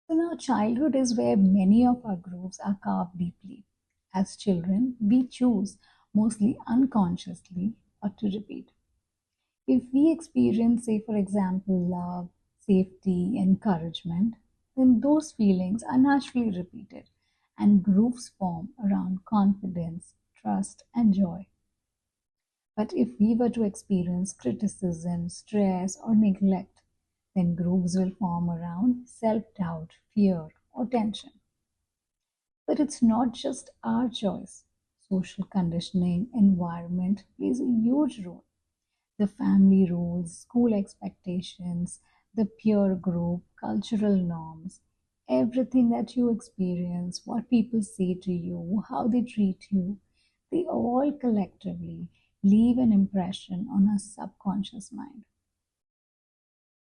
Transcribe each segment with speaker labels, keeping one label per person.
Speaker 1: So now childhood is where many of our grooves are carved deeply. As children, we choose, mostly unconsciously, what to repeat. If we experience, say, for example, love, safety, encouragement, then those feelings are naturally repeated and grooves form around confidence, trust, and joy. But if we were to experience criticism, stress, or neglect, then grooves will form around self doubt, fear, or tension. But it's not just our choice. Social conditioning, environment plays a huge role. The family rules, school expectations, the peer group, cultural norms, everything that you experience, what people say to you, how they treat you, they all collectively leave an impression on our subconscious mind.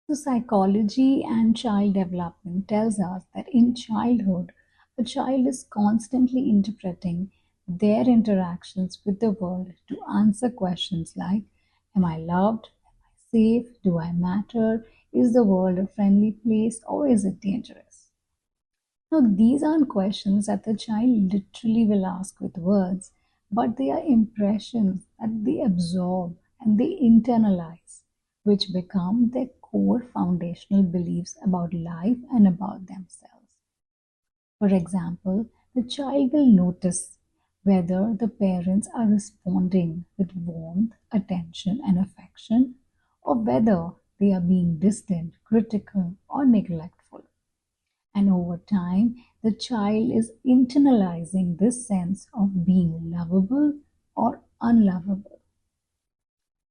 Speaker 1: So psychology and child development tells us that in childhood, a child is constantly interpreting their interactions with the world to answer questions like, am I loved? Am I safe? Do I matter? Is the world a friendly place or is it dangerous? Now, these aren't questions that the child literally will ask with words, but they are impressions that they absorb and they internalize, which become their core foundational beliefs about life and about themselves. For example, the child will notice whether the parents are responding with warmth, attention, and affection, or whether they are being distant, critical, or neglectful. And over time, the child is internalizing this sense of being lovable or unlovable.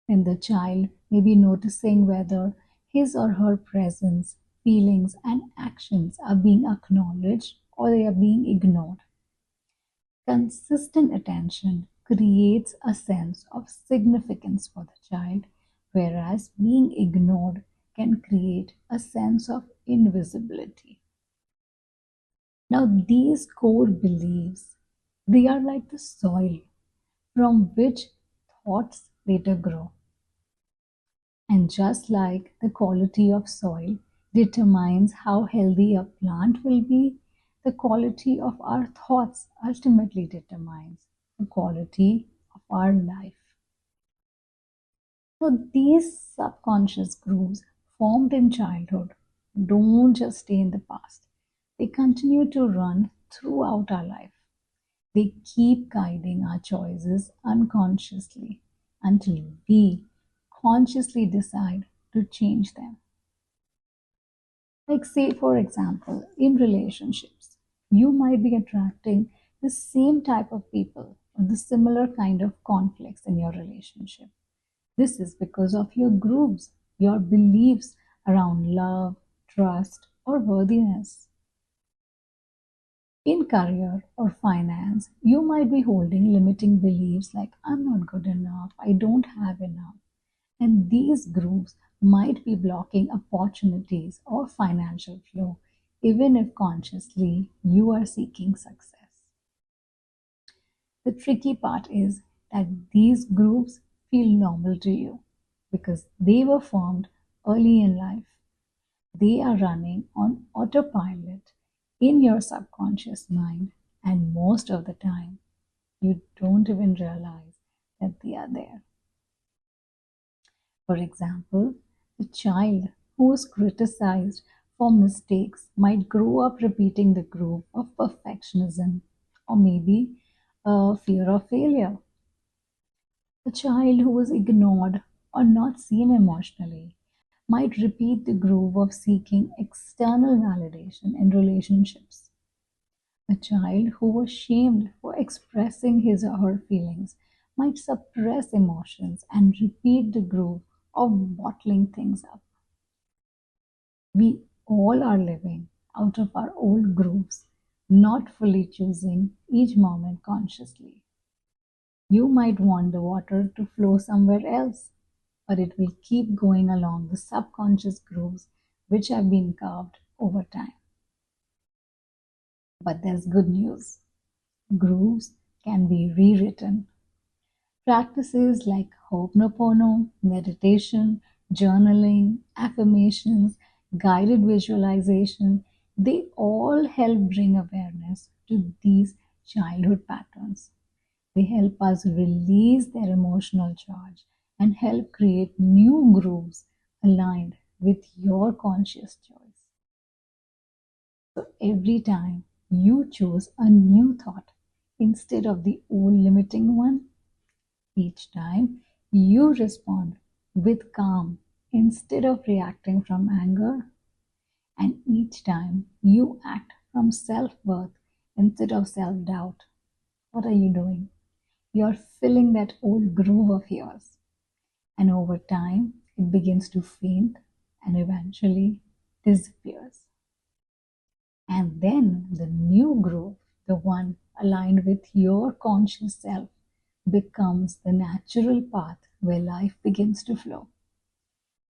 Speaker 1: And the child may be noticing whether his or her presence, feelings, and actions are being acknowledged or they are being ignored. Consistent attention creates a sense of significance for the child, whereas being ignored can create a sense of invisibility. Now, these core beliefs, they are like the soil from which thoughts later grow. And just like the quality of soil determines how healthy a plant will be, the quality of our thoughts ultimately determines the quality of our life. So these subconscious grooves formed in childhood don't just stay in the past. They continue to run throughout our life. They keep guiding our choices unconsciously until we consciously decide to change them. Like, say, for example, in relationships, you might be attracting the same type of people or the similar kind of conflicts in your relationship. This is because of your grooves, your beliefs around love, trust, or worthiness. In career or finance, you might be holding limiting beliefs like I'm not good enough, I don't have enough. And these groups might be blocking opportunities or financial flow, even if consciously you are seeking success. The tricky part is that these groups feel normal to you because they were formed early in life. They are running on autopilot in your subconscious mind, and most of the time, you don't even realize that they are there. For example, the child who is criticized for mistakes might grow up repeating the groove of perfectionism or maybe a fear of failure. The child who was ignored or not seen emotionally might repeat the groove of seeking external validation in relationships. A child who was shamed for expressing his or her feelings might suppress emotions and repeat the groove of bottling things up. We all are living out of our old grooves, not fully choosing each moment consciously. You might want the water to flow somewhere else, but it will keep going along the subconscious grooves which have been carved over time. But there's good news. Grooves can be rewritten. Practices like Ho'oponopono, meditation, journaling, affirmations, guided visualization, They all help bring awareness to these childhood patterns. They help us release their emotional charge and help create new grooves aligned with your conscious choice. So every time you choose a new thought instead of the old limiting one, each time you respond with calm instead of reacting from anger, and each time you act from self worth instead of self doubt, what are you doing? You're filling that old groove of yours. And over time, it begins to faint and eventually disappears. And then the new groove, the one aligned with your conscious self, becomes the natural path where life begins to flow.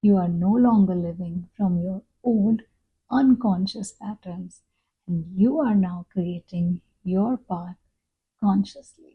Speaker 1: You are no longer living from your old unconscious patterns, and you are now creating your path consciously.